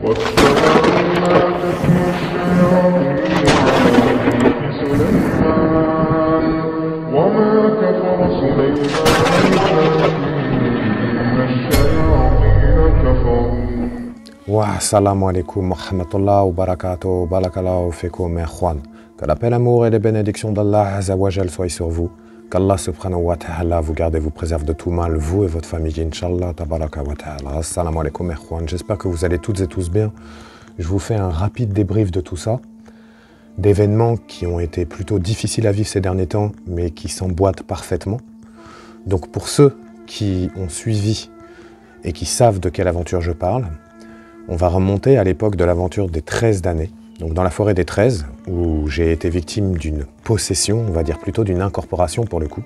واتبعوا ما تتلو الشياطين على ملك سليمان وما كفر سليمان ولكن الشياطين كفروا. Assalamu alaikum wa rahmatullah wa barakatuh, barakallahu fikum ikhwan. Que la paix, l'amour et les bénédictions d'Allah Azza wa Jal soient sur vous. Qu'Allah subhanahu wa ta'ala vous garde et vous préserve de tout mal, vous et votre famille, Inch'Allah, tabaraka wa ta'ala. Assalamu alaikum ikhwan. J'espère que vous allez toutes et tous bien. Je vous fais un rapide débrief de tout ça. D'événements qui ont été plutôt difficiles à vivre ces derniers temps, mais qui s'emboîtent parfaitement. Donc pour ceux qui ont suivi et qui savent de quelle aventure je parle, on va remonter à l'époque de l'aventure des 13 damnés, donc dans la forêt des 13, où j'ai été victime d'une possession, on va dire plutôt d'une incorporation pour le coup,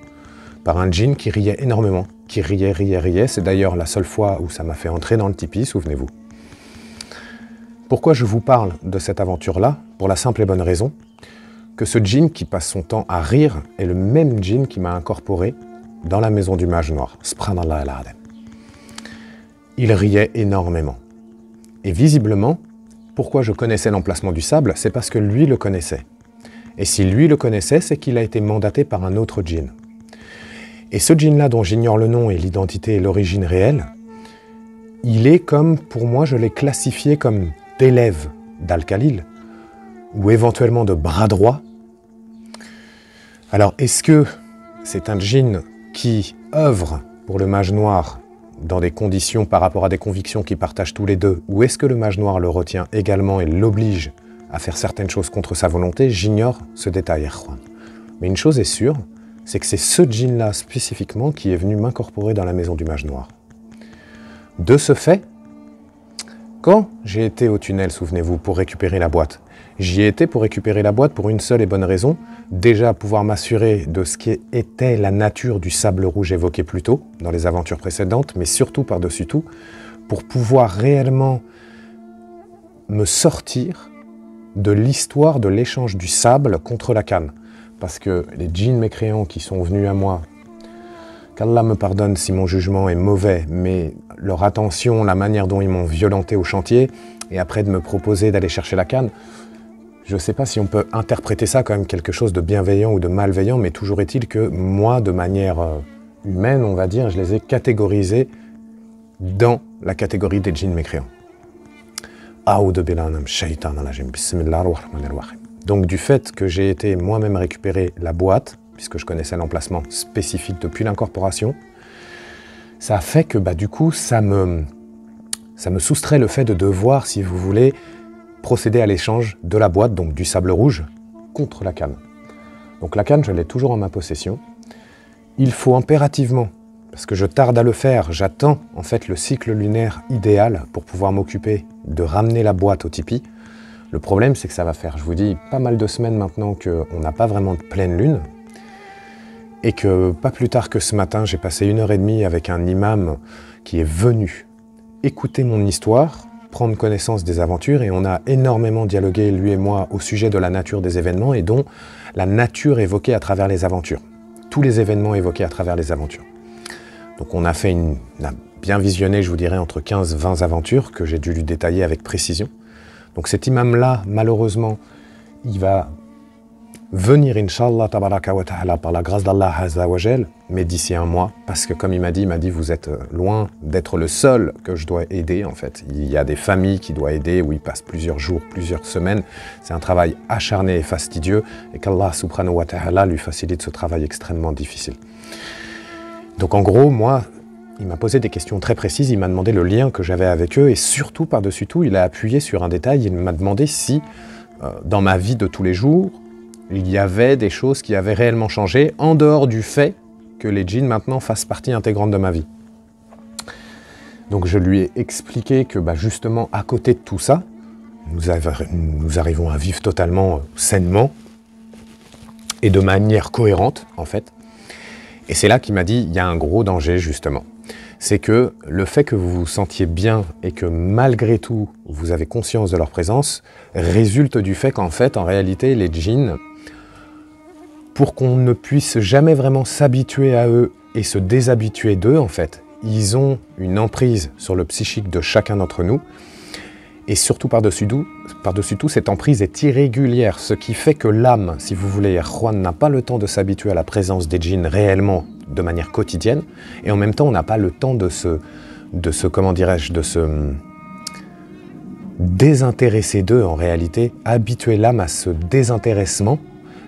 par un djinn qui riait énormément, qui riait. C'est d'ailleurs la seule fois où ça m'a fait entrer dans le tipi, souvenez-vous. Pourquoi je vous parle de cette aventure-là? Pour la simple et bonne raison que ce djinn qui passe son temps à rire est le même djinn qui m'a incorporé dans la maison du mage noir. Subhanallah al-Azim. Il riait énormément. Et visiblement, pourquoi je connaissais l'emplacement du sable, c'est parce que lui le connaissait. Et si lui le connaissait, c'est qu'il a été mandaté par un autre djinn. Et ce djinn-là, dont j'ignore le nom et l'identité et l'origine réelle, il est comme, pour moi, je l'ai classifié comme d'élève d'Al-Khalil, ou éventuellement de bras droit. Alors, est-ce que c'est un djinn qui œuvre pour le mage noir dans des conditions par rapport à des convictions qu'ils partagent tous les deux, ou est-ce que le mage noir le retient également et l'oblige à faire certaines choses contre sa volonté? J'ignore ce détail. Mais une chose est sûre, c'est que c'est ce djinn-là spécifiquement qui est venu m'incorporer dans la maison du mage noir. De ce fait, quand j'ai été au tunnel, souvenez-vous, pour récupérer la boîte, j'y étais pour récupérer la boîte pour une seule et bonne raison, déjà pouvoir m'assurer de ce qui était la nature du sable rouge évoqué plus tôt dans les aventures précédentes, mais surtout par-dessus tout, pour pouvoir réellement me sortir de l'histoire de l'échange du sable contre la canne. Parce que les djinns mécréants qui sont venus à moi, qu'Allah me pardonne si mon jugement est mauvais, mais leur attention, la manière dont ils m'ont violenté au chantier, et après de me proposer d'aller chercher la canne, je ne sais pas si on peut interpréter ça comme quelque chose de bienveillant ou de malveillant, mais toujours est-il que moi, de manière humaine, on va dire, je les ai catégorisés dans la catégorie des djinns mécréants. Donc du fait que j'ai été moi-même récupérer la boîte, puisque je connaissais l'emplacement spécifique depuis l'incorporation, ça a fait que du coup, ça me soustrait le fait de devoir, si vous voulez, procéder à l'échange de la boîte, donc du sable rouge, contre la canne. Donc la canne, je l'ai toujours en ma possession. Il faut impérativement, parce que je tarde à le faire, j'attends en fait le cycle lunaire idéal pour pouvoir m'occuper de ramener la boîte au tipi. Le problème, c'est que ça va faire, je vous dis, pas mal de semaines maintenant qu'on n'a pas vraiment de pleine lune, et que pas plus tard que ce matin, j'ai passé 1h30 avec un imam qui est venu écouter mon histoire, prendre connaissance des aventures, et on a énormément dialogué, lui et moi, au sujet de la nature des événements et dont la nature évoquée à travers les aventures. Tous les événements évoqués à travers les aventures. Donc on a bien visionné, je vous dirais, entre 15 et 20 aventures que j'ai dû lui détailler avec précision. Donc cet imam-là, malheureusement, il va venir, Inch'Allah, tabaraka wa ta'ala, par la grâce d'Allah Azza wa Jal, mais d'ici un mois, parce que comme il m'a dit, vous êtes loin d'être le seul que je dois aider, en fait. Il y a des familles qui doivent aider, où ils passent plusieurs jours, plusieurs semaines. C'est un travail acharné et fastidieux, et qu'Allah subhanahu wa ta'ala lui facilite ce travail extrêmement difficile. Donc en gros, moi, il m'a posé des questions très précises, il m'a demandé le lien que j'avais avec eux, et surtout, par-dessus tout, il a appuyé sur un détail, il m'a demandé si, dans ma vie de tous les jours, il y avait des choses qui avaient réellement changé, en dehors du fait que les djinns maintenant fassent partie intégrante de ma vie. Donc je lui ai expliqué que justement, à côté de tout ça, nous arrivons à vivre totalement sainement et de manière cohérente, en fait. Et c'est là qu'il m'a dit, il y a un gros danger, justement. C'est que le fait que vous vous sentiez bien et que malgré tout, vous avez conscience de leur présence, résulte du fait qu'en fait, en réalité, les djinns, pour qu'on ne puisse jamais vraiment s'habituer à eux et se déshabituer d'eux, en fait, ils ont une emprise sur le psychique de chacun d'entre nous. Et surtout par-dessus tout, cette emprise est irrégulière, ce qui fait que l'âme, si vous voulez, Juan n'a pas le temps de s'habituer à la présence des djinns réellement de manière quotidienne, et en même temps on n'a pas le temps de se désintéresser d'eux en réalité, habituer l'âme à ce désintéressement,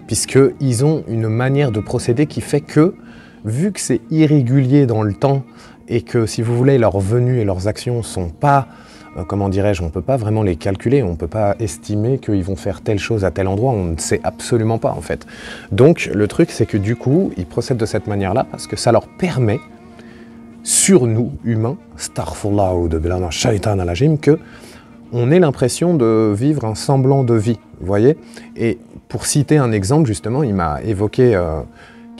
puisqu'ils ont une manière de procéder qui fait que, vu que c'est irrégulier dans le temps, et que si vous voulez, leurs venues et leurs actions sont pas, on ne peut pas vraiment les calculer, on ne peut pas estimer qu'ils vont faire telle chose à tel endroit, on ne sait absolument pas en fait. Donc le truc c'est que du coup, ils procèdent de cette manière-là parce que ça leur permet, sur nous, humains, astaghfirullah ou de bilana shaitan al-ajim, que on ait l'impression de vivre un semblant de vie, vous voyez. Et pour citer un exemple, justement, il m'a évoqué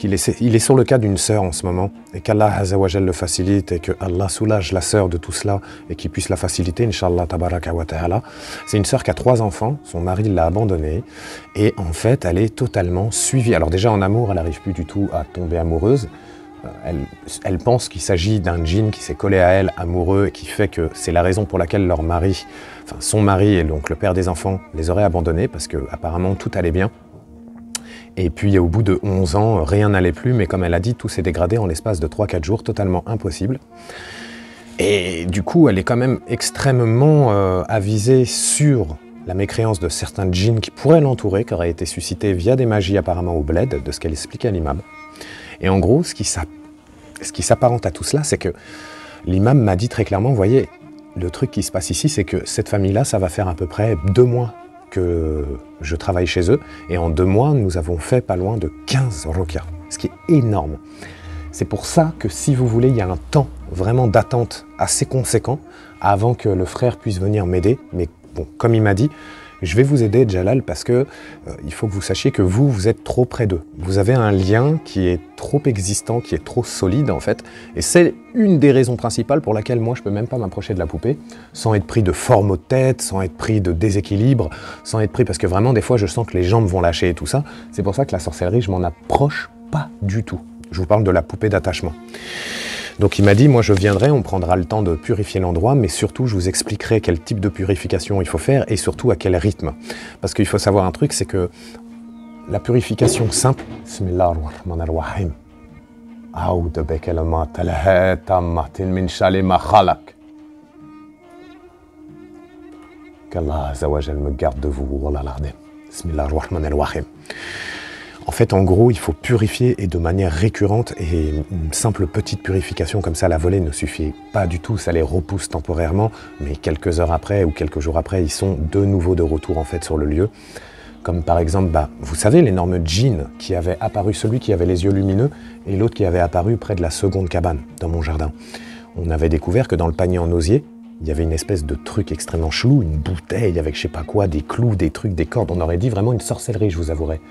il est sur le cas d'une sœur en ce moment, et qu'Allah Azzawajal le facilite, et que Allah soulage la sœur de tout cela, et qu'il puisse la faciliter, Inch'Allah tabaraka wa ta'ala. C'est une sœur qui a 3 enfants, son mari l'a abandonnée, et en fait, elle est totalement suivie. Alors déjà, en amour, elle n'arrive plus du tout à tomber amoureuse. Elle pense qu'il s'agit d'un djinn qui s'est collé à elle, amoureux, et qui fait que c'est la raison pour laquelle son mari, et donc le père des enfants, les aurait abandonnés, parce que apparemment tout allait bien. Et puis au bout de 11 ans, rien n'allait plus, mais comme elle a dit, tout s'est dégradé en l'espace de 3-4 jours, totalement impossible. Et du coup, elle est quand même extrêmement avisée sur la mécréance de certains djinns qui pourraient l'entourer, qui auraient été suscités via des magies apparemment au bled, de ce qu'elle expliquait à l'imam. Et en gros, ce qui s'apparente à tout cela, c'est que l'imam m'a dit très clairement, vous voyez, le truc qui se passe ici, c'est que cette famille-là, ça va faire à peu près 2 mois que je travaille chez eux, et en 2 mois, nous avons fait pas loin de 15 ruqya, ce qui est énorme. C'est pour ça que, si vous voulez, il y a un temps vraiment d'attente assez conséquent avant que le frère puisse venir m'aider. Mais bon, comme il m'a dit, je vais vous aider, Jalal, parce que il faut que vous sachiez que vous êtes trop près d'eux. Vous avez un lien qui est trop existant, qui est trop solide en fait. Et c'est une des raisons principales pour laquelle moi je peux même pas m'approcher de la poupée sans être pris de forme de tête, sans être pris de déséquilibre, sans être pris parce que vraiment des fois je sens que les jambes vont lâcher et tout ça. C'est pour ça que la sorcellerie, je m'en approche pas du tout. Je vous parle de la poupée d'attachement. Donc il m'a dit, moi je viendrai, on prendra le temps de purifier l'endroit, mais surtout je vous expliquerai quel type de purification il faut faire et surtout à quel rythme. Parce qu'il faut savoir un truc, c'est que la purification simple, Bismillahirrahmanirrahim, qu'Allah Azzawajal me garde de vous, wallah l'ardim. Bismillahirrahmanirrahim. En fait, en gros, il faut purifier et de manière récurrente, et une simple petite purification comme ça à la volée ne suffit pas du tout, ça les repousse temporairement, mais quelques heures après ou quelques jours après, ils sont de nouveau de retour en fait sur le lieu. Comme par exemple, vous savez, l'énorme djinn qui avait apparu, celui qui avait les yeux lumineux, et l'autre qui avait apparu près de la seconde cabane dans mon jardin. On avait découvert que dans le panier en osier, il y avait une espèce de truc extrêmement chelou, une bouteille avec je sais pas quoi, des clous, des trucs, des cordes, on aurait dit vraiment une sorcellerie, je vous avouerai.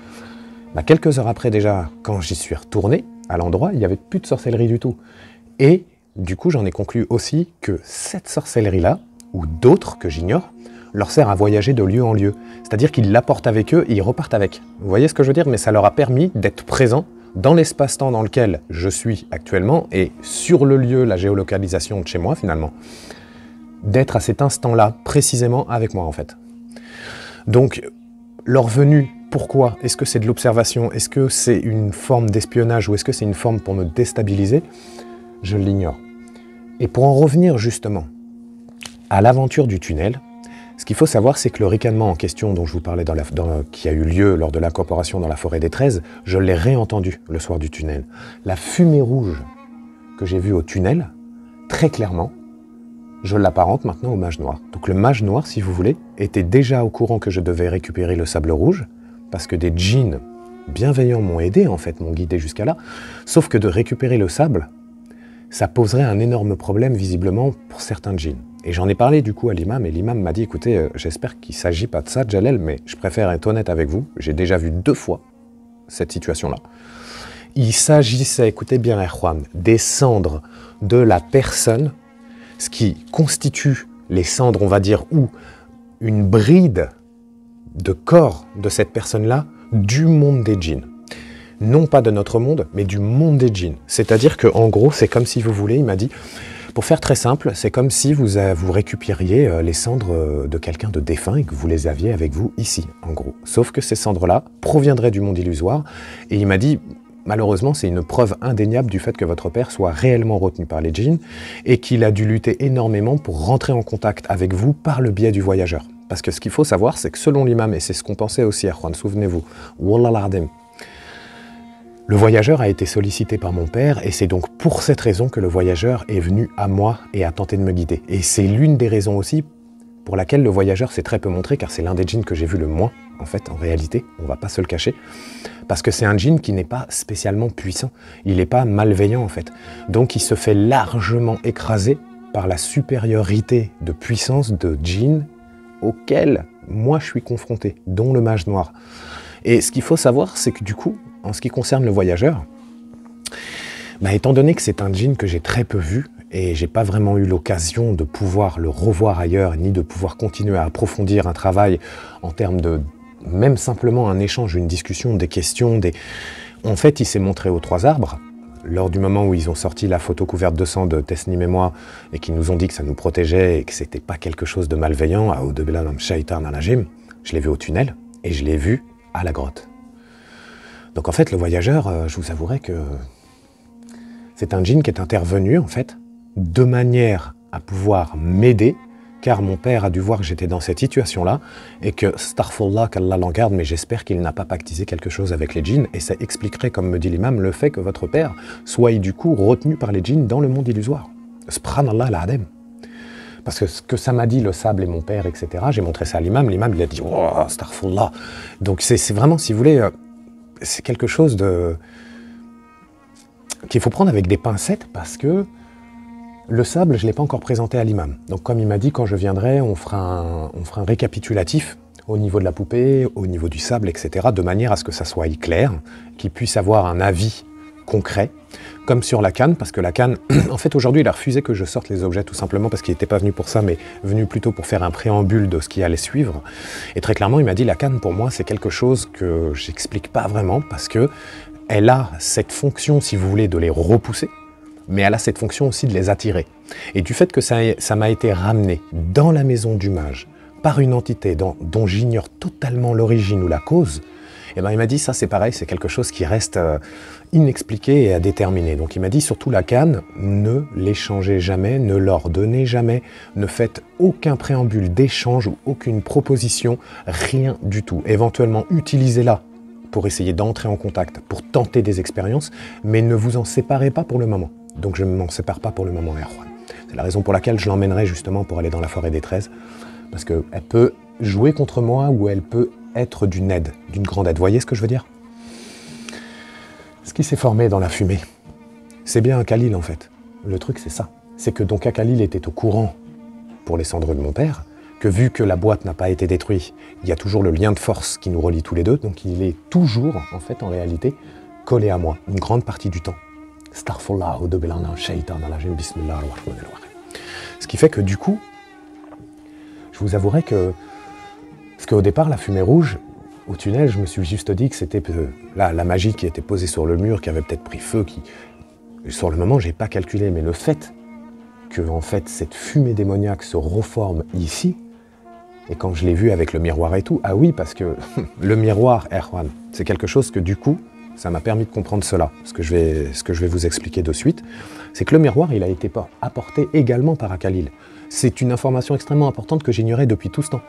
Quelques heures après déjà, quand j'y suis retourné à l'endroit, il n'y avait plus de sorcellerie du tout. Et du coup, j'en ai conclu aussi que cette sorcellerie-là, ou d'autres que j'ignore, leur sert à voyager de lieu en lieu. C'est-à-dire qu'ils l'apportent avec eux et ils repartent avec. Vous voyez ce que je veux dire? Mais ça leur a permis d'être présents dans l'espace-temps dans lequel je suis actuellement et sur le lieu, la géolocalisation de chez moi finalement, d'être à cet instant-là précisément avec moi en fait. Donc, leur venue, pourquoi? Est-ce que c'est de l'observation? Est-ce que c'est une forme d'espionnage ou est-ce que c'est une forme pour me déstabiliser? Je l'ignore. Et pour en revenir justement à l'aventure du tunnel, ce qu'il faut savoir, c'est que le ricanement en question dont je vous parlais, qui a eu lieu lors de l'incorporation dans la forêt des 13, je l'ai réentendu le soir du tunnel. La fumée rouge que j'ai vue au tunnel, très clairement, je l'apparente maintenant au mage noir. Donc le mage noir, si vous voulez, était déjà au courant que je devais récupérer le sable rouge, parce que des djinns bienveillants m'ont aidé, en fait, m'ont guidé jusqu'à là. Sauf que de récupérer le sable, ça poserait un énorme problème, visiblement, pour certains djinns. Et j'en ai parlé du coup à l'imam, et l'imam m'a dit, écoutez, j'espère qu'il ne s'agit pas de ça, Jalal, mais je préfère être honnête avec vous, j'ai déjà vu 2 fois cette situation-là. Il s'agissait, écoutez bien, Erwan, des cendres de la personne, ce qui constitue les cendres, on va dire, ou une bride de corps de cette personne-là, du monde des djinns. Non pas de notre monde, mais du monde des djinns. C'est-à-dire qu'en gros, c'est comme si vous voulez, il m'a dit, Pour faire très simple, c'est comme si vous récupériez les cendres de quelqu'un de défunt et que vous les aviez avec vous ici, en gros. Sauf que ces cendres-là proviendraient du monde illusoire. Et il m'a dit, malheureusement, c'est une preuve indéniable du fait que votre père soit réellement retenu par les djinns et qu'il a dû lutter énormément pour rentrer en contact avec vous par le biais du voyageur. Parce que ce qu'il faut savoir, c'est que selon l'imam, et c'est ce qu'on pensait aussi à Juan, souvenez-vous, Wallah l'Ardem, le voyageur a été sollicité par mon père et c'est donc pour cette raison que le voyageur est venu à moi et a tenté de me guider. Et c'est l'une des raisons aussi pour laquelle le voyageur s'est très peu montré, car c'est l'un des djinns que j'ai vu le moins, en fait, en réalité, on ne va pas se le cacher, parce que c'est un djinn qui n'est pas spécialement puissant, il n'est pas malveillant en fait. Donc il se fait largement écraser par la supériorité de puissance de djinns auquel moi je suis confronté, dont le mage noir. Et ce qu'il faut savoir, c'est que du coup, en ce qui concerne le voyageur, étant donné que c'est un djinn que j'ai très peu vu, et j'ai pas vraiment eu l'occasion de pouvoir le revoir ailleurs, ni de pouvoir continuer à approfondir un travail en termes de, même simplement un échange, une discussion, des questions, En fait, il s'est montré aux Trois Arbres, lors du moment où ils ont sorti la photo couverte de sang de Tesnim et moi, et qu'ils nous ont dit que ça nous protégeait et que c'était pas quelque chose de malveillant, à Audebelanam Shaitan Alajim, je l'ai vu au tunnel, et je l'ai vu à la grotte. Donc en fait, le voyageur, je vous avouerai que c'est un djinn qui est intervenu, en fait, de manière à pouvoir m'aider, car mon père a dû voir que j'étais dans cette situation-là, et que, starfullah, qu'Allah l'en garde, mais j'espère qu'il n'a pas pactisé quelque chose avec les djinns, et ça expliquerait, comme me dit l'imam, le fait que votre père soit du coup retenu par les djinns dans le monde illusoire. Subhanallah al-Adem. Parce que ce que ça m'a dit, le sable et mon père, etc., j'ai montré ça à l'imam il a dit « Oh, starfullah ». Donc c'est vraiment, si vous voulez, c'est quelque chose qu'il faut prendre avec des pincettes, parce que le sable, je ne l'ai pas encore présenté à l'imam. Donc comme il m'a dit, quand je viendrai, on fera un récapitulatif au niveau de la poupée, au niveau du sable, etc., de manière à ce que ça soit clair, qu'il puisse avoir un avis concret, comme sur la canne, parce que la canne, en fait aujourd'hui il a refusé que je sorte les objets tout simplement parce qu'il n'était pas venu pour ça, mais venu plutôt pour faire un préambule de ce qui allait suivre. Et très clairement il m'a dit, la canne pour moi c'est quelque chose que j'explique pas vraiment, parce que elle a cette fonction, si vous voulez, de les repousser, mais elle a cette fonction aussi de les attirer. Et du fait que ça m'a été ramené dans la maison du mage par une entité dont j'ignore totalement l'origine ou la cause, et il m'a dit, ça c'est pareil, c'est quelque chose qui reste inexpliqué et à déterminer. Donc il m'a dit, surtout la canne, ne l'échangez jamais, ne leur donnez jamais, ne faites aucun préambule d'échange ou aucune proposition, rien du tout. Éventuellement, utilisez-la pour essayer d'entrer en contact, pour tenter des expériences, mais ne vous en séparez pas pour le moment. Donc je ne m'en sépare pas pour le moment, Erwan. C'est la raison pour laquelle je l'emmènerai justement pour aller dans la forêt des 13, parce qu'elle peut jouer contre moi ou elle peut être d'une aide, d'une grande aide. Vous voyez ce que je veux dire? Ce qui s'est formé dans la fumée, c'est bien un Khalil en fait. Le truc c'est ça, c'est que donc Khalil était au courant pour les cendres de mon père, que vu que la boîte n'a pas été détruite, il y a toujours le lien de force qui nous relie tous les deux, donc il est toujours en fait en réalité collé à moi, une grande partie du temps. Starfullah, Audebelanam Shaitan Alajim, Bismillah ar-Rahman ar-Rahim. Ce qui fait que du coup, je vous avouerai que, parce qu'au départ, la fumée rouge, au tunnel, je me suis juste dit que c'était la magie qui était posée sur le mur, qui avait peut-être pris feu, sur le moment, j'ai pas calculé, mais le fait que, en fait, cette fumée démoniaque se reforme ici, et quand je l'ai vu avec le miroir et tout, ah oui, parce que le miroir, Erwan, c'est quelque chose que du coup, ça m'a permis de comprendre cela, ce que je vais vous expliquer de suite, c'est que le miroir, il a été apporté également par Khalil. C'est une information extrêmement importante que j'ignorais depuis tout ce temps.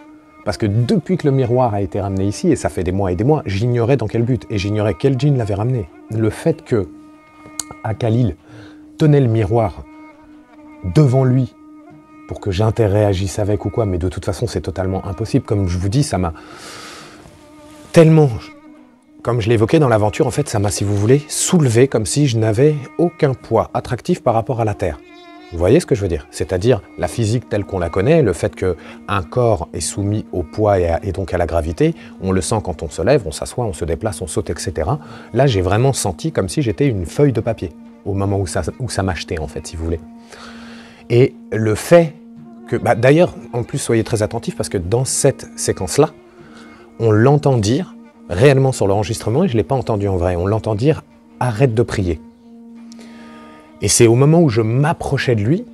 Parce que depuis que le miroir a été ramené ici, et ça fait des mois et des mois, j'ignorais dans quel but, et j'ignorais quel djinn l'avait ramené. Le fait que Khalil tenait le miroir devant lui pour que j'interréagisse avec ou quoi, mais de toute façon c'est totalement impossible. Comme je vous dis, ça m'a tellement, comme je l'évoquais dans l'aventure, en fait ça m'a, si vous voulez, soulevé comme si je n'avais aucun poids attractif par rapport à la Terre. Vous voyez ce que je veux dire? C'est-à-dire la physique telle qu'on la connaît, le fait qu'un corps est soumis au poids et donc à la gravité, on le sent quand on se lève, on s'assoit, on se déplace, on saute, etc. Là, j'ai vraiment senti comme si j'étais une feuille de papier, au moment où ça m'a jeté, en fait, si vous voulez. Et le fait que... d'ailleurs, en plus, soyez très attentifs, parce que dans cette séquence-là, on l'entend dire, réellement sur l'enregistrement, et je ne l'ai pas entendu en vrai, on l'entend dire « arrête de prier ». Et c'est au moment où je m'approchais de lui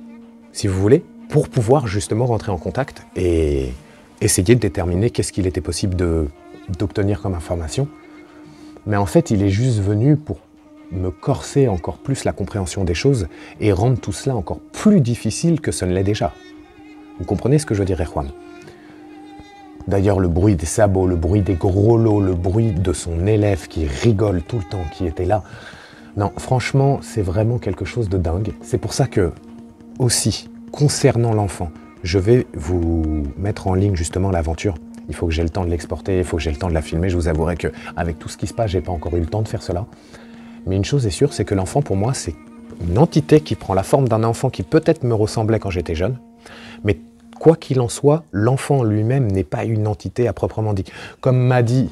si vous voulez, pour pouvoir justement rentrer en contact et essayer de déterminer qu'est-ce qu'il était possible d'obtenir comme information. Mais en fait, il est juste venu pour me corser encore plus la compréhension des choses et rendre tout cela encore plus difficile que ce ne l'est déjà. Vous comprenez ce que je veux dire, Erwan? D'ailleurs, le bruit des sabots, le bruit des gros lots, le bruit de son élève qui rigole tout le temps, qui était là. Non, franchement, c'est vraiment quelque chose de dingue. C'est pour ça que, aussi, concernant l'enfant, je vais vous mettre en ligne justement l'aventure. Il faut que j'ai le temps de l'exporter, il faut que j'ai le temps de la filmer. Je vous avouerai qu'avec tout ce qui se passe, j'ai pas encore eu le temps de faire cela. Mais une chose est sûre, c'est que l'enfant, pour moi, c'est une entité qui prend la forme d'un enfant qui peut-être me ressemblait quand j'étais jeune. Mais quoi qu'il en soit, l'enfant lui-même n'est pas une entité à proprement dit. Comme m'a dit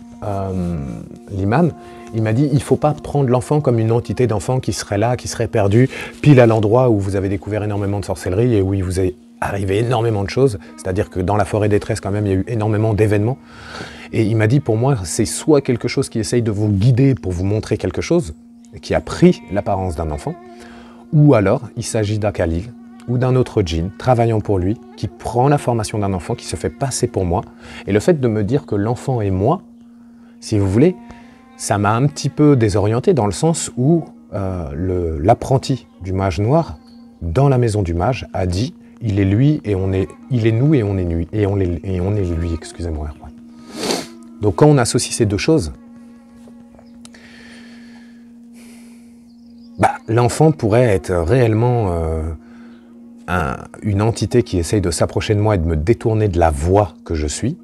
l'imam, il m'a dit il ne faut pas prendre l'enfant comme une entité d'enfant qui serait là, qui serait perdu, pile à l'endroit où vous avez découvert énormément de sorcellerie et où il vous est arrivé énormément de choses. C'est-à-dire que dans la forêt détresse, quand même, il y a eu énormément d'événements. Et il m'a dit, pour moi, c'est soit quelque chose qui essaye de vous guider pour vous montrer quelque chose, qui a pris l'apparence d'un enfant, ou alors il s'agit d'un Khalil ou d'un autre djinn travaillant pour lui, qui prend la formation d'un enfant, qui se fait passer pour moi. Et le fait de me dire que l'enfant est moi, si vous voulez, ça m'a un petit peu désorienté dans le sens où l'apprenti du mage noir, dans la maison du mage, a dit il est lui et il est nous et on est lui et on est lui, excusez-moi. Donc quand on associe ces deux choses, l'enfant pourrait être réellement une entité qui essaye de s'approcher de moi et de me détourner de la voie que je suis.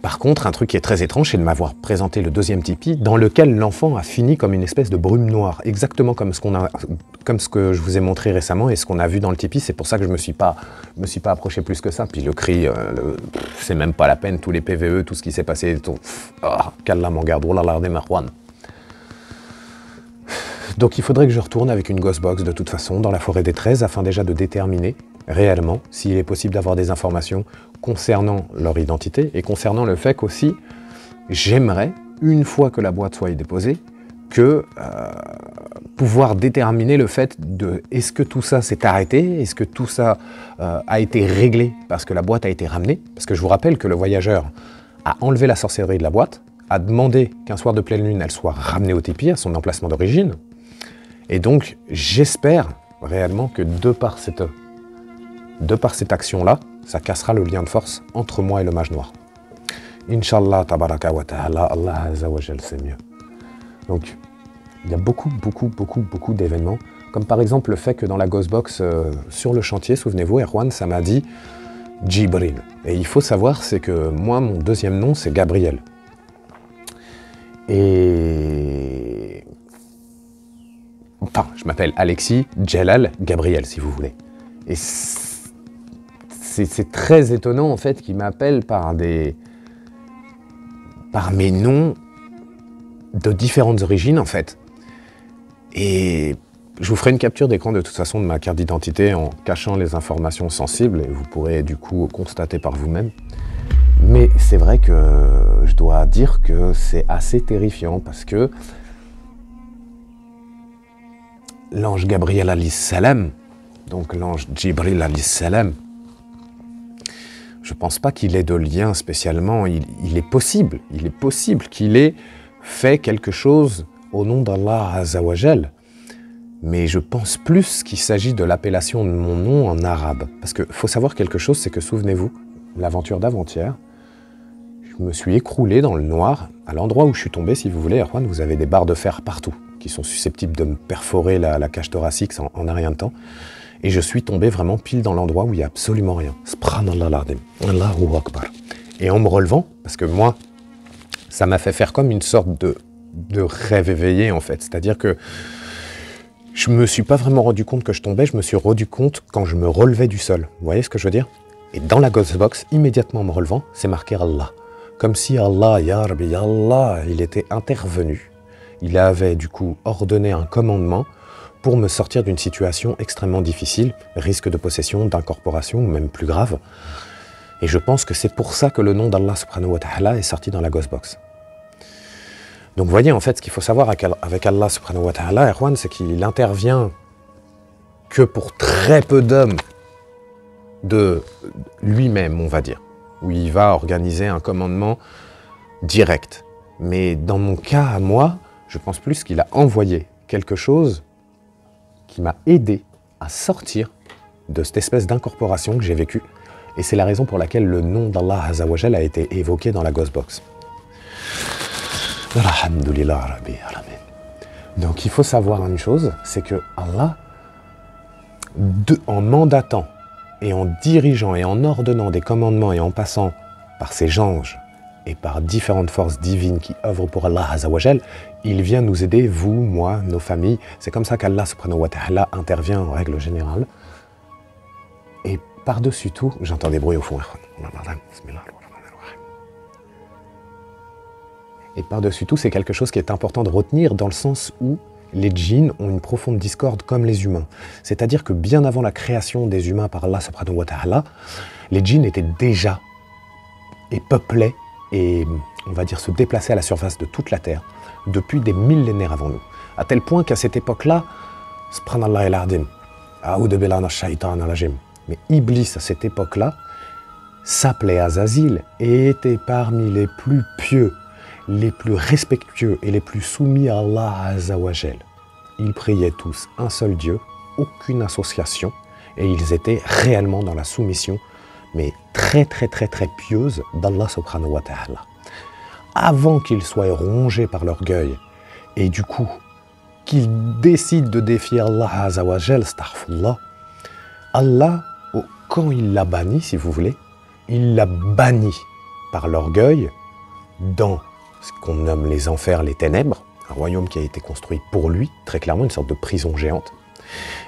Par contre, un truc qui est très étrange, c'est de m'avoir présenté le deuxième Tipeee, dans lequel l'enfant a fini comme une espèce de brume noire, exactement comme ce que je vous ai montré récemment et ce qu'on a vu dans le Tipeee. C'est pour ça que je me suis pas approché plus que ça. Puis le cri, c'est même pas la peine, tous les PVE, tout ce qui s'est passé, qu'Allah m'en garde, oh là là, des Marwan. Donc il faudrait que je retourne avec une Ghostbox de toute façon dans la forêt des 13 afin déjà de déterminer réellement s'il est possible d'avoir des informations concernant leur identité et concernant le fait qu'aussi j'aimerais, une fois que la boîte soit déposée, que pouvoir déterminer le fait de est-ce que tout ça s'est arrêté, est-ce que tout ça a été réglé parce que la boîte a été ramenée, parce que je vous rappelle que le voyageur a enlevé la sorcellerie de la boîte, a demandé qu'un soir de pleine lune elle soit ramenée au Tipeee, à son emplacement d'origine. Et donc, j'espère réellement que de par cette action-là, ça cassera le lien de force entre moi et le mage noir. Inch'Allah, tabaraka wa ta'ala, Allah azza wa jal, c'est mieux. Donc, il y a beaucoup d'événements, comme par exemple le fait que dans la Ghostbox, sur le chantier, souvenez-vous, Erwan, ça m'a dit Jibril. Et il faut savoir, c'est que moi, mon deuxième nom, c'est Gabriel. Et... Enfin, je m'appelle Alexis Jalal Gabriel, si vous voulez. Et c'est très étonnant, en fait, qu'il m'appelle par mes noms de différentes origines, en fait. Et je vous ferai une capture d'écran, de toute façon, de ma carte d'identité en cachant les informations sensibles, et vous pourrez, du coup, constater par vous-même. Mais c'est vrai que je dois dire que c'est assez terrifiant, parce que l'ange Gabriel alayhi salam, donc l'ange Jibril alayhi salam, je ne pense pas qu'il ait de lien spécialement. Il est possible qu'il ait fait quelque chose au nom d'Allah Azza wa Jal. Mais je pense plus qu'il s'agit de l'appellation de mon nom en arabe. Parce qu'il faut savoir quelque chose, c'est que souvenez-vous, l'aventure d'avant-hier, je me suis écroulé dans le noir. À l'endroit où je suis tombé, si vous voulez, Erwan, vous avez des barres de fer partout qui sont susceptibles de me perforer la cage thoracique en un rien de temps. Et je suis tombé vraiment pile dans l'endroit où il n'y a absolument rien. Subhanallah l'azim. Allahu Akbar. Et en me relevant, parce que moi, ça m'a fait faire comme une sorte de rêve éveillé en fait. C'est-à-dire que je me suis pas vraiment rendu compte que je tombais, je me suis rendu compte quand je me relevais du sol. Vous voyez ce que je veux dire? Et dans la Ghostbox, immédiatement en me relevant, c'est marqué Allah. Comme si Allah, Ya Rabbi, Allah, il était intervenu. Il avait du coup ordonné un commandement pour me sortir d'une situation extrêmement difficile, risque de possession, d'incorporation, ou même plus grave. Et je pense que c'est pour ça que le nom d'Allah subhanahu wa ta'ala est sorti dans la Ghostbox. Donc vous voyez, en fait, ce qu'il faut savoir avec Allah subhanahu wa ta'ala, Erwan, c'est qu'il intervient que pour très peu d'hommes de lui-même, on va dire, où il va organiser un commandement direct. Mais dans mon cas, à moi, je pense plus qu'il a envoyé quelque chose qui m'a aidé à sortir de cette espèce d'incorporation que j'ai vécue. Et c'est la raison pour laquelle le nom d'Allah Azzawajal a été évoqué dans la Ghostbox. Alhamdulillah Rabbi Alamin. Donc il faut savoir une chose, c'est que Allah, en mandatant et en dirigeant et en ordonnant des commandements et en passant par ses anges et par différentes forces divines qui œuvrent pour Allah Azzawajal, il vient nous aider, vous, moi, nos familles. C'est comme ça qu'Allah subhanahu wa ta'ala intervient en règle générale. Et par-dessus tout, j'entends des bruits au fond. Et par-dessus tout, c'est quelque chose qui est important de retenir dans le sens où les djinns ont une profonde discorde comme les humains. C'est-à-dire que bien avant la création des humains par Allah subhanahu wa ta'ala, les djinns étaient déjà et peuplaient et, on va dire, se déplaçaient à la surface de toute la terre depuis des millénaires avant nous. À tel point qu'à cette époque-là, subhanallah el-ardim, a'udhu billahi minash shaitanir rajim, mais Iblis à cette époque-là s'appelait Azazil et était parmi les plus pieux, les plus respectueux et les plus soumis à Allah Azzawajal. Ils priaient tous un seul Dieu, aucune association, et ils étaient réellement dans la soumission, mais très pieuse d'Allah subhanahu wa ta'ala. Avant qu'ils soient rongés par l'orgueil, et du coup, qu'ils décident de défier Allah Azzawajal, astaghfirullah, Allah, quand il l'a banni, si vous voulez, il l'a banni par l'orgueil dans ce qu'on nomme les enfers, les ténèbres, un royaume qui a été construit pour lui, très clairement une sorte de prison géante.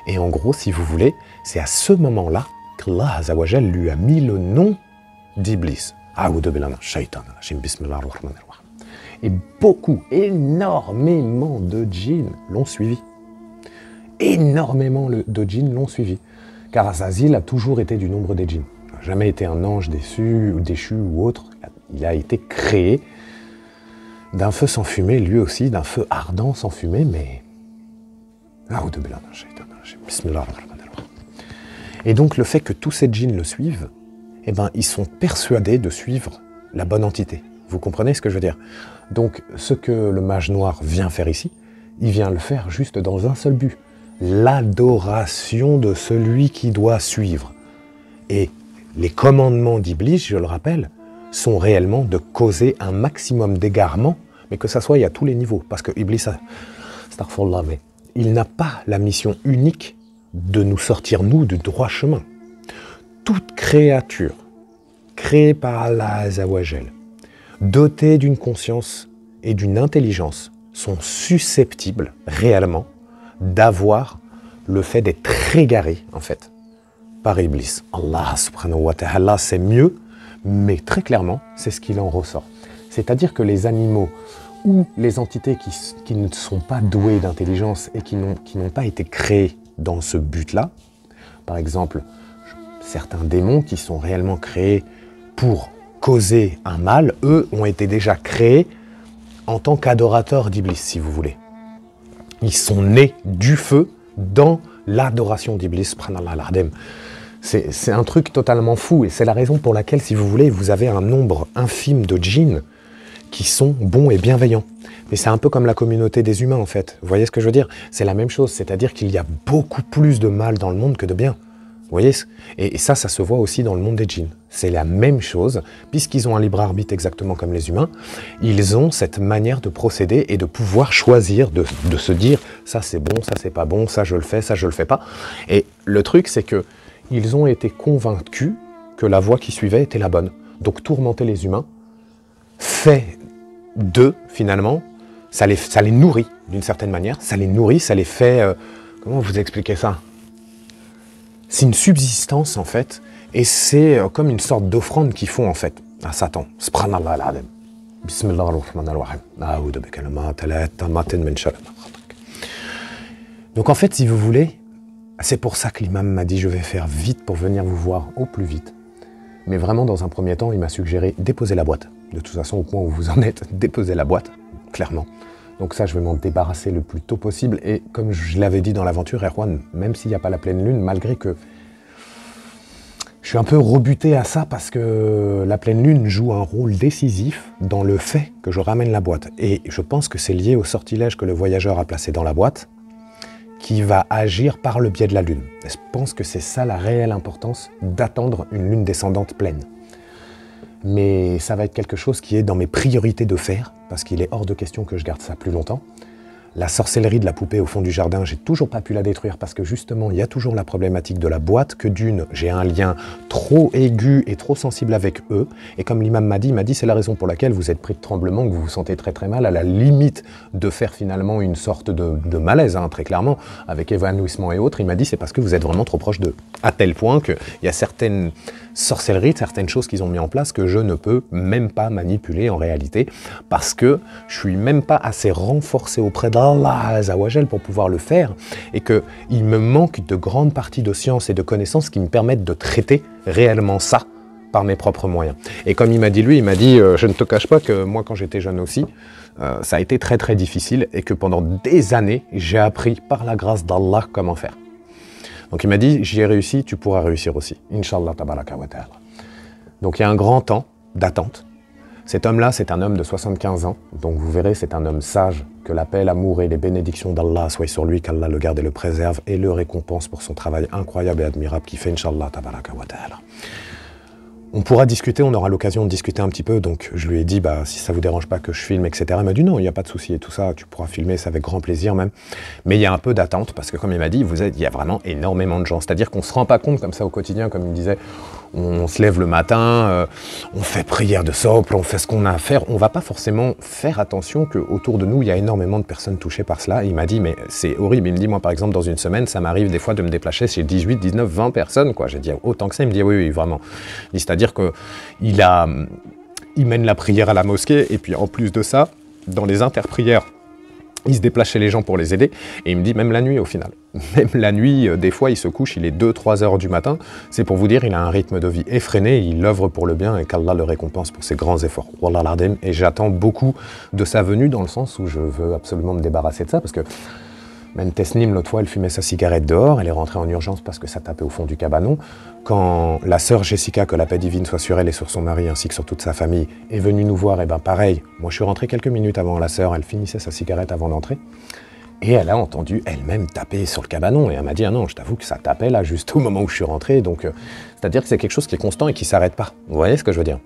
Et en gros, si vous voulez, c'est à ce moment-là qu'Allah Azzawajal lui a mis le nom d'Iblis. Et beaucoup, énormément de djinns l'ont suivi. Énormément de djinns l'ont suivi. Car Azazil a toujours été du nombre des djinns. Il n'a jamais été un ange déchu ou autre. Il a été créé d'un feu sans fumée, lui aussi, d'un feu ardent sans fumée, mais... Et donc le fait que tous ces djinns le suivent, eh ben, ils sont persuadés de suivre la bonne entité. Vous comprenez ce que je veux dire? Donc ce que le mage noir vient faire ici, il vient le faire juste dans un seul but, l'adoration de celui qui doit suivre. Et les commandements d'Iblis, je le rappelle, sont réellement de causer un maximum d'égarement, mais que ça soit à tous les niveaux. Parce que Iblis, astaghfirullah, mais il n'a pas la mission unique de nous sortir, nous, du droit chemin. Toute créature créée par Allah Azzawajal, dotée d'une conscience et d'une intelligence, sont susceptibles, réellement, d'avoir le fait d'être égarés, en fait, par Iblis. Allah subhanahu wa ta'ala, c'est mieux, mais très clairement, c'est ce qu'il en ressort. C'est-à-dire que les animaux ou les entités qui ne sont pas douées d'intelligence et qui n'ont pas été créées dans ce but-là, par exemple, certains démons qui sont réellement créés pour causer un mal, eux ont été déjà créés en tant qu'adorateurs d'Iblis, si vous voulez. Ils sont nés du feu dans l'adoration d'Iblis, subhanallah al-Adem. C'est un truc totalement fou et c'est la raison pour laquelle, si vous voulez, vous avez un nombre infime de djinns qui sont bons et bienveillants. Mais c'est un peu comme la communauté des humains en fait. Vous voyez ce que je veux dire? C'est la même chose, c'est-à-dire qu'il y a beaucoup plus de mal dans le monde que de bien. Vous voyez? Et ça se voit aussi dans le monde des djinns. C'est la même chose, puisqu'ils ont un libre arbitre exactement comme les humains, ils ont cette manière de procéder et de pouvoir choisir, de se dire ça c'est bon, ça c'est pas bon, ça je le fais, ça je le fais pas. Et le truc c'est que ils ont été convaincus que la voie qui suivait était la bonne. Donc tourmenter les humains fait d'eux, finalement, ça les nourrit d'une certaine manière, ça les nourrit, ça les fait... comment vous expliquer ça? C'est une subsistance en fait, et c'est comme une sorte d'offrande qu'ils font en fait à Satan. Subhanallah al-Adem. Bismillah ar-Rahman ar-Rahim. A'udhu bi kalimati llahi tammati min sharri ma khalaq. Donc en fait, si vous voulez, c'est pour ça que l'imam m'a dit je vais faire vite pour venir vous voir au plus vite. Mais vraiment, dans un premier temps, il m'a suggéré déposer la boîte. De toute façon, au point où vous en êtes, déposez la boîte, clairement. Donc ça, je vais m'en débarrasser le plus tôt possible. Et comme je l'avais dit dans l'aventure, Erwan, même s'il n'y a pas la pleine lune, malgré que Je suis un peu rebuté à ça parce que la pleine lune joue un rôle décisif dans le fait que je ramène la boîte. Et je pense que c'est lié au sortilège que le voyageur a placé dans la boîte qui va agir par le biais de la lune. Et je pense que c'est ça la réelle importance d'attendre une lune descendante pleine. Mais ça va être quelque chose qui est dans mes priorités de faire parce qu'il est hors de question que je garde ça plus longtemps. La sorcellerie de la poupée au fond du jardin, j'ai toujours pas pu la détruire parce que justement, il y a toujours la problématique de la boîte, que d'une, j'ai un lien trop aigu et trop sensible avec eux. Et comme l'imam m'a dit, c'est la raison pour laquelle vous êtes pris de tremblement, que vous vous sentez très très mal, à la limite de faire finalement une sorte de malaise, hein, très clairement, avec évanouissement et autres. Il m'a dit, c'est parce que vous êtes vraiment trop proche d'eux. À tel point qu'il y a certaines sorcelleries, certaines choses qu'ils ont mis en place que je ne peux même pas manipuler en réalité, parce que je suis même pas assez renforcé auprès d'Allah Azzawajal pour pouvoir le faire, et qu'il me manque de grandes parties de science et de connaissances qui me permettent de traiter réellement ça par mes propres moyens. Et comme il m'a dit lui, il m'a dit, je ne te cache pas que moi quand j'étais jeune aussi, ça a été très très difficile, et que pendant des années, j'ai appris par la grâce d'Allah comment faire. Donc il m'a dit, j'y ai réussi, tu pourras réussir aussi. Inch'Allah tabaraka wa ta'ala. Donc il y a un grand temps d'attente. Cet homme-là, c'est un homme de 75 ans. Donc vous verrez, c'est un homme sage. Que la paix, l'amour et les bénédictions d'Allah soient sur lui, qu'Allah le garde et le préserve et le récompense pour son travail incroyable et admirable qu'il fait, Inch'Allah tabaraka wa ta'ala. On pourra discuter, on aura l'occasion de discuter un petit peu, donc je lui ai dit, si ça vous dérange pas que je filme, etc. Il m'a dit non, il n'y a pas de souci et tout ça, tu pourras filmer, c'est avec grand plaisir même. Mais il y a un peu d'attente, parce que comme il m'a dit, il y a vraiment énormément de gens. C'est-à-dire qu'on ne se rend pas compte comme ça au quotidien, comme il me disait, on se lève le matin, on fait prière de socle, on fait ce qu'on a à faire. On ne va pas forcément faire attention qu'autour de nous, il y a énormément de personnes touchées par cela. Et il m'a dit, mais c'est horrible. Il me dit, moi par exemple, dans une semaine, ça m'arrive des fois de me déplacer chez 18, 19, 20 personnes, quoi. J'ai dit, autant que ça. Il me dit, oui, oui, vraiment. C'est-à-dire qu'il mène la prière à la mosquée, et puis en plus de ça, dans les interprières, il se déplace chez les gens pour les aider, et il me dit même la nuit au final. Même la nuit, des fois il se couche, il est 2-3 heures du matin. C'est pour vous dire, il a un rythme de vie effréné, il œuvre pour le bien et qu'Allah le récompense pour ses grands efforts. Wallah l'ardem, et j'attends beaucoup de sa venue dans le sens où je veux absolument me débarrasser de ça, parce que même Tesnim, l'autre fois, elle fumait sa cigarette dehors, elle est rentrée en urgence parce que ça tapait au fond du cabanon. Quand la sœur Jessica, que la paix divine soit sur elle et sur son mari ainsi que sur toute sa famille, est venue nous voir, et pareil, moi je suis rentré quelques minutes avant la sœur, elle finissait sa cigarette avant d'entrer, et elle a entendu elle-même taper sur le cabanon, et elle m'a dit, ah non, je t'avoue que ça tapait là, juste au moment où je suis rentré, donc c'est-à-dire que c'est quelque chose qui est constant et qui ne s'arrête pas. Vous voyez ce que je veux dire?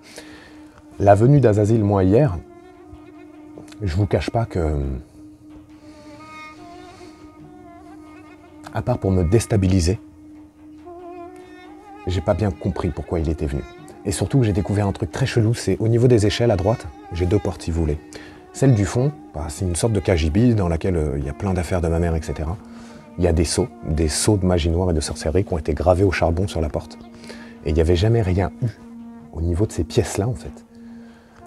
La venue d'Azazil, moi hier, je vous cache pas que... à part pour me déstabiliser, j'ai pas bien compris pourquoi il était venu. Et surtout, j'ai découvert un truc très chelou, c'est au niveau des échelles à droite, j'ai 2 portes si vous voulez. Celle du fond, c'est une sorte de cagibi dans laquelle il y a plein d'affaires de ma mère, etc. Il y a des sceaux de magie noire et de sorcellerie qui ont été gravés au charbon sur la porte. Et il n'y avait jamais rien eu au niveau de ces pièces-là, en fait.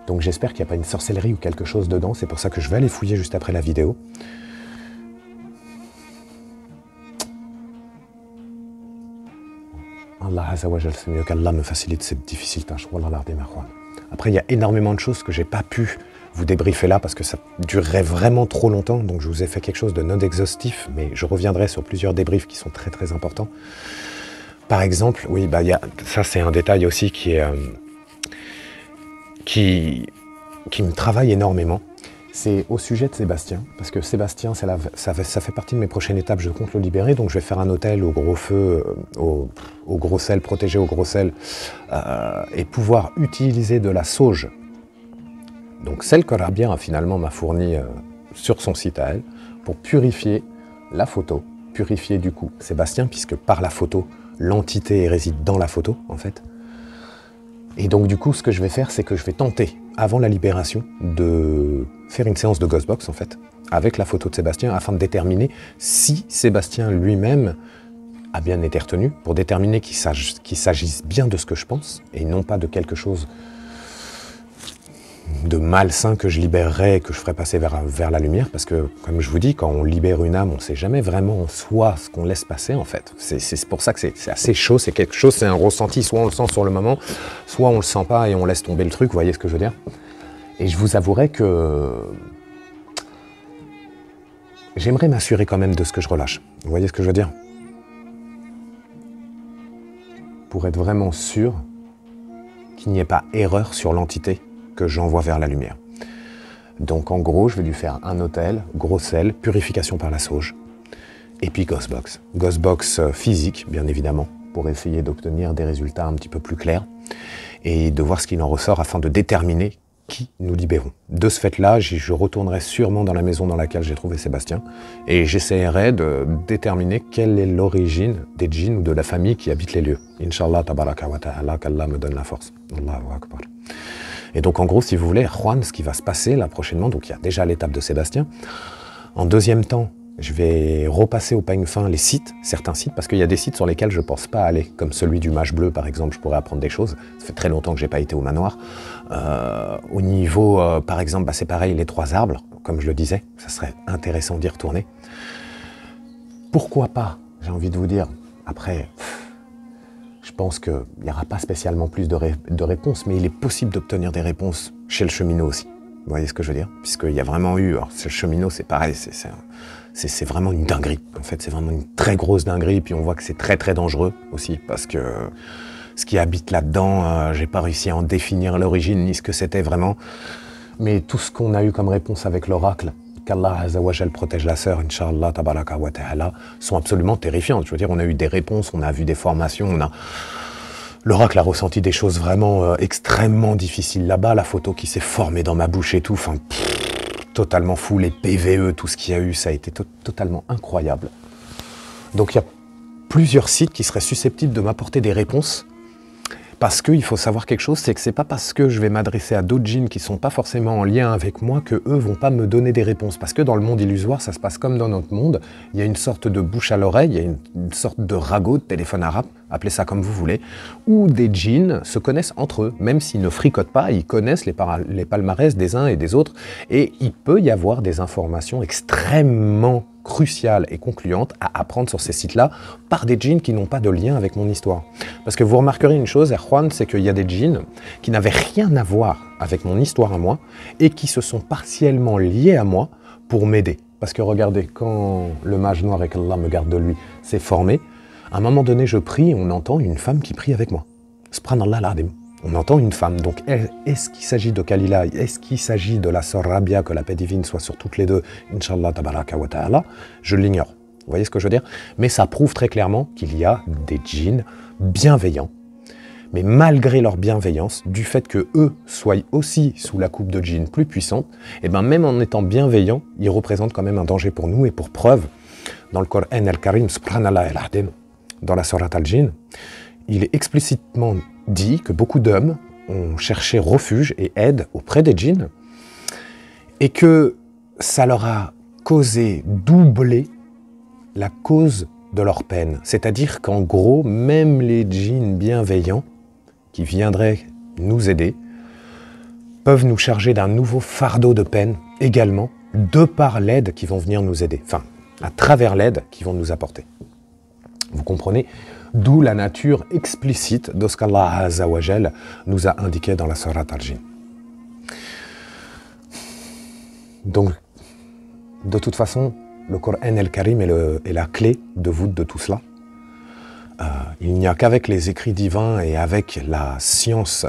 Donc j'espère qu'il n'y a pas une sorcellerie ou quelque chose dedans, c'est pour ça que je vais aller fouiller juste après la vidéo. Allah Azzawajal, c'est mieux qu'Allah me facilite cette difficile tâche. Wallah l'ardem akhwan. Après, il y a énormément de choses que j'ai pas pu vous débriefer là parce que ça durerait vraiment trop longtemps. Donc, je vous ai fait quelque chose de non exhaustif, mais je reviendrai sur plusieurs débriefs qui sont très très importants. Par exemple, oui, ça c'est un détail aussi qui me travaille énormément. C'est au sujet de Sébastien, parce que Sébastien, ça fait partie de mes prochaines étapes, je compte le libérer, donc je vais faire un hôtel au gros feu, au gros sel, protégé au gros sel, et pouvoir utiliser de la sauge, donc celle que Rabia finalement m'a fournie sur son site à elle, pour purifier la photo, purifier du coup Sébastien, puisque par la photo, l'entité réside dans la photo en fait. Et donc du coup, ce que je vais faire, c'est que je vais tenter, avant la libération, de faire une séance de Ghostbox, en fait, avec la photo de Sébastien, afin de déterminer si Sébastien lui-même a bien été retenu, pour déterminer qu'il s'agisse bien de ce que je pense, et non pas de quelque chose de malsain que je libérerais et que je ferais passer vers la lumière, parce que, comme je vous dis, quand on libère une âme, on ne sait jamais vraiment en soi ce qu'on laisse passer, en fait. C'est pour ça que c'est assez chaud, c'est quelque chose, c'est un ressenti, soit on le sent sur le moment, soit on le sent pas et on laisse tomber le truc, vous voyez ce que je veux dire? Et je vous avouerai que j'aimerais m'assurer quand même de ce que je relâche. Vous voyez ce que je veux dire? pour être vraiment sûr qu'il n'y ait pas erreur sur l'entité que j'envoie vers la lumière. Donc en gros, je vais lui faire un hôtel, gros sel, purification par la sauge, et puis Ghostbox. Ghostbox physique, bien évidemment, pour essayer d'obtenir des résultats un petit peu plus clairs et de voir ce qu'il en ressort afin de déterminer qui nous libérons. De ce fait-là, je retournerai sûrement dans la maison dans laquelle j'ai trouvé Sébastien et j'essaierai de déterminer quelle est l'origine des djinns ou de la famille qui habite les lieux. Inch'Allah, tabaraka wa ta'ala, qu'Allah me donne la force. Allahu Akbar. Et donc en gros, si vous voulez, Juan, ce qui va se passer là prochainement, donc il y a déjà l'étape de Sébastien. En deuxième temps, je vais repasser au peigne fin les sites, certains sites, parce qu'il y a des sites sur lesquels je ne pense pas aller, comme celui du Mage Bleu par exemple, je pourrais apprendre des choses. Ça fait très longtemps que je n'ai pas été au manoir. Au niveau, par exemple, c'est pareil, les 3 arbres, comme je le disais, ça serait intéressant d'y retourner. Pourquoi pas, j'ai envie de vous dire, après, je pense qu'il n'y aura pas spécialement plus de réponses, mais il est possible d'obtenir des réponses chez le cheminot aussi. Vous voyez ce que je veux dire? Puisqu'il y a vraiment eu, alors le cheminot c'est pareil, c'est vraiment une dinguerie. En fait, c'est vraiment une très grosse dinguerie. Et puis on voit que c'est très très dangereux aussi, parce que ce qui habite là-dedans, j'ai pas réussi à en définir l'origine ni ce que c'était vraiment. Mais tout ce qu'on a eu comme réponse avec l'oracle, qu'Allah Azzawajal protège la sœur, Inch'Allah, tabaraka wa ta'ala, sont absolument terrifiantes. Je veux dire, on a eu des réponses, on a vu des formations, l'oracle a ressenti des choses vraiment extrêmement difficiles là-bas, la photo qui s'est formée dans ma bouche et tout, enfin, totalement fou, les PVE, tout ce qu'il y a eu, ça a été totalement incroyable. Donc il y a plusieurs sites qui seraient susceptibles de m'apporter des réponses, parce qu'il faut savoir quelque chose, c'est que c'est pas parce que je vais m'adresser à d'autres djinns qui sont pas forcément en lien avec moi que eux vont pas me donner des réponses. Parce que dans le monde illusoire, ça se passe comme dans notre monde, il y a une sorte de bouche à l'oreille, il y a une sorte de ragot, de téléphone arabe, appelez ça comme vous voulez, où des djinns se connaissent entre eux, même s'ils ne fricotent pas, ils connaissent les palmarès des uns et des autres, et il peut y avoir des informations extrêmement cruciales et concluantes à apprendre sur ces sites-là par des djinns qui n'ont pas de lien avec mon histoire. Parce que vous remarquerez une chose, Erwan, c'est qu'il y a des djinns qui n'avaient rien à voir avec mon histoire à moi et qui se sont partiellement liés à moi pour m'aider. Parce que regardez, quand le mage noir, et qu'Allah me garde de lui, s'est formé, à un moment donné, je prie et on entend une femme qui prie avec moi. Subhanallah al-Azim. On entend une femme. Donc, est-ce qu'il s'agit de Kalila? Est-ce qu'il s'agit de la sœur Rabia, que la paix divine soit sur toutes les deux? Inch'Allah, tabaraka wa ta'ala. Je l'ignore. Vous voyez ce que je veux dire? Mais ça prouve très clairement qu'il y a des djinns bienveillants. Mais malgré leur bienveillance, du fait que eux soient aussi sous la coupe de djinns plus puissantes, et bien même en étant bienveillants, ils représentent quand même un danger pour nous. Et pour preuve, dans le Coran al-Karim, subhanallah al-Azim, dans la Sourate al-Jinn, il est explicitement dit que beaucoup d'hommes ont cherché refuge et aide auprès des djinns et que ça leur a causé doubler la cause de leur peine. C'est-à-dire qu'en gros, même les djinns bienveillants qui viendraient nous aider peuvent nous charger d'un nouveau fardeau de peine également, de par l'aide qui vont venir nous aider. Enfin, à travers l'aide qu'ils vont nous apporter. Vous comprenez? D'où la nature explicite de ce qu'Allah Azzawajal nous a indiqué dans la Sourate al-Jinn. Donc, de toute façon, le Coran al-Karim est la clé de voûte de tout cela. Il n'y a qu'avec les écrits divins et avec la science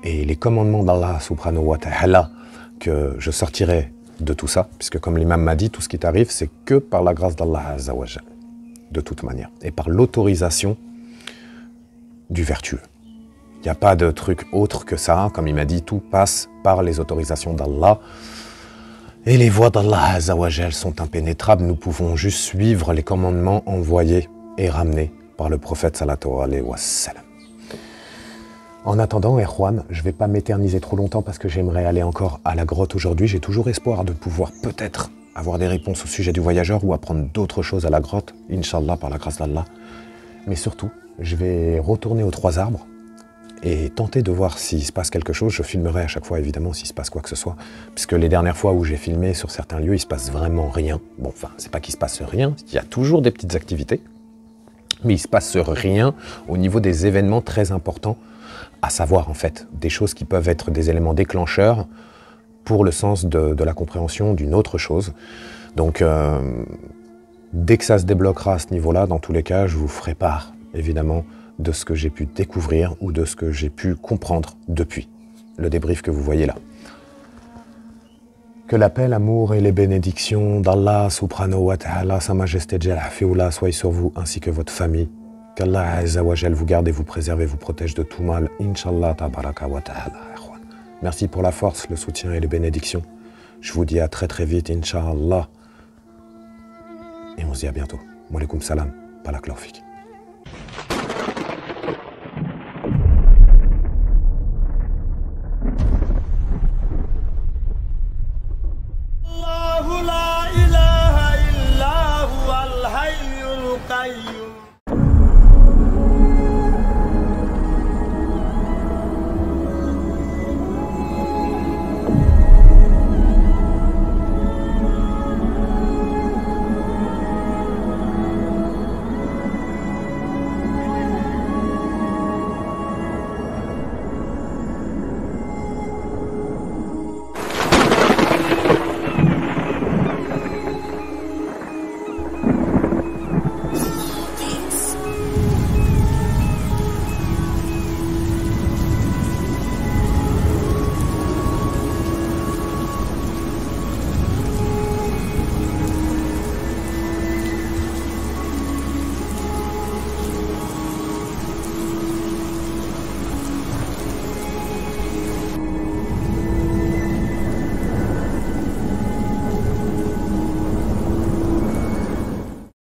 et les commandements d'Allah subhanahu wa ta'ala que je sortirai de tout ça, puisque comme l'imam m'a dit, tout ce qui t'arrive, c'est que par la grâce d'Allah Azzawajal, de toute manière, et par l'autorisation du vertueux. Il n'y a pas de truc autre que ça, comme il m'a dit, tout passe par les autorisations d'Allah, et les voies d'Allah Azzawajal sont impénétrables, nous pouvons juste suivre les commandements envoyés et ramenés par le prophète sallallahu alayhi wa sallam. En attendant, Erwan, je ne vais pas m'éterniser trop longtemps parce que j'aimerais aller encore à la grotte aujourd'hui. J'ai toujours espoir de pouvoir peut-être avoir des réponses au sujet du voyageur ou apprendre d'autres choses à la grotte, Inch'Allah, par la grâce d'Allah. Mais surtout, je vais retourner aux 3 arbres et tenter de voir s'il se passe quelque chose. Je filmerai à chaque fois, évidemment, s'il se passe quoi que ce soit, puisque les dernières fois où j'ai filmé sur certains lieux, il se passe vraiment rien. Bon, enfin, c'est pas qu'il se passe rien, il y a toujours des petites activités, mais il se passe rien au niveau des événements très importants, à savoir, en fait, des choses qui peuvent être des éléments déclencheurs pour le sens de la compréhension d'une autre chose. Donc, dès que ça se débloquera à ce niveau-là, dans tous les cas, je vous ferai part, évidemment, de ce que j'ai pu découvrir ou de ce que j'ai pu comprendre depuis le débrief que vous voyez là. Que la paix, l'amour et les bénédictions d'Allah subhanahu wa ta'ala, Sa Majesté Jal Hafioula, soient sur vous ainsi que votre famille. Qu'Allah Azza wa Jal vous garde et vous préserve et vous protège de tout mal. Inch'Allah tabaraka wa ta'ala. Merci pour la force, le soutien et les bénédictions. Je vous dis à très très vite, Inch'Allah. Et on se dit à bientôt. Wa alaykoum salam. Barakallahu fik.